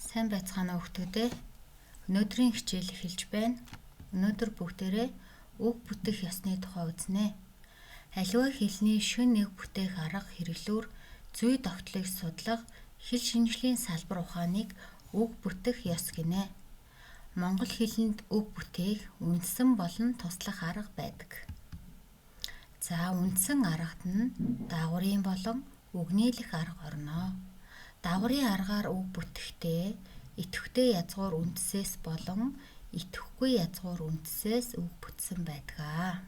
Сайн байцгаана уу хүүхдүүдээ. Өнөөдрийн хичээл эхэлж байна. Өнөөдөр бүгдээрээ үг бүтэх ёсны тухай үзнэ. Аливаа хэлний шин нэг бүтээх арга хэрэглүүр зүй тогтолыг судлах хэл шинжлэлийн салбар ухааныг үг бүтэх ёс гинэ. Монгол хэлэнд үг бүтээх үндсэн болон туслах арга байдаг. За үндсэн аргад нь дагварын болон үгнээлэх арга орно. Дагварын аргаар үг бүтэхдээ идэвхтэй язгуур үндсээс болон идэвхгүй язгуур үндсээс үг бүтсэн байдаг.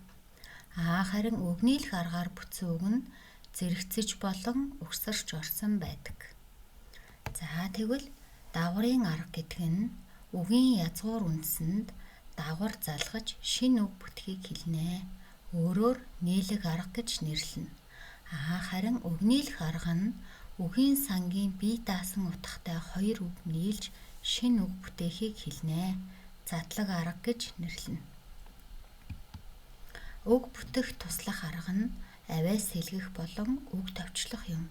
Харин үгнээлэх аргаар бүтсэн үг нь зэрэгцэж болон өгсөрч орсон байдаг. За тэгвэл дагварын арга гэдэг нь үгийн язгуур үндсэнд дагвар залгаж шинэ үг бүтхийг хэлнэ. Өөрөөр нийлэх арга гэж нэрлэнэ. Харин үгнээлэх арга нь үгийн сангийн бие даасан утгатай хоёр үг нийлж шинэ үг бүтээхийг хэлнэ. Задлаг арга гэж нэрлэнэ. Үг бүтэх туслах арга нь авиас сэлгэх болон үг товчлох юм.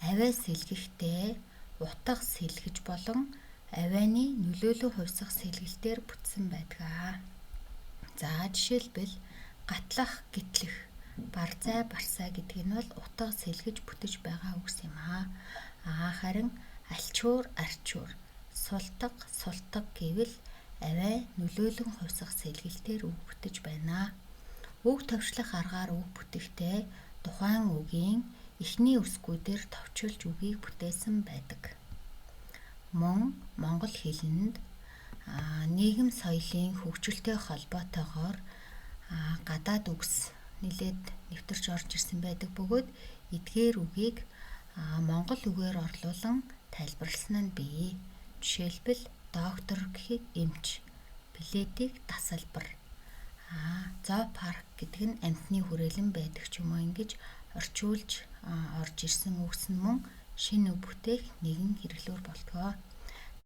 Авиас сэлгэхдээ утга сэлгэж болон авианы нөлөөлөн хувьсах сэлгэлтээр бүтсэн байдаг. За жишээлбэл гатлах, гитлэх, барзай, барсаа гэдэг нь бол утга сэлгэж бүтэж байгаа үгс юм аа. Харин альчуур, арчуур, султаг, султаг гэвэл авиа нөлөөлөн хувьсах сэлгэлтээр үг бүтэж байна. Үг товчлох аргаар үг бүтэхдээ тухайн үгийн эхний үсгүүдээр товчулж үгийг бүтээсэн байдаг. Мөн монгол хэлэнд нийгэм соёлын хөгжилтэй холбоотойгоор гадаад үгс нэлээд нэвтэрч орж ирсэн байдаг бөгөөд эдгээр үгийг монгол үгээр орлуулан тайлбарласан нь бий. Жишээлбэл доктор гэхэд эмч, пледик тасалбар, зоопарк гэдэг нь амьтны хүрээлэн байдаг ч юм уу ингэж орчуулж орж ирсэн үгс нь мөн шинэ үг бүтээх нэгэн хэрэглүүр болтгоо.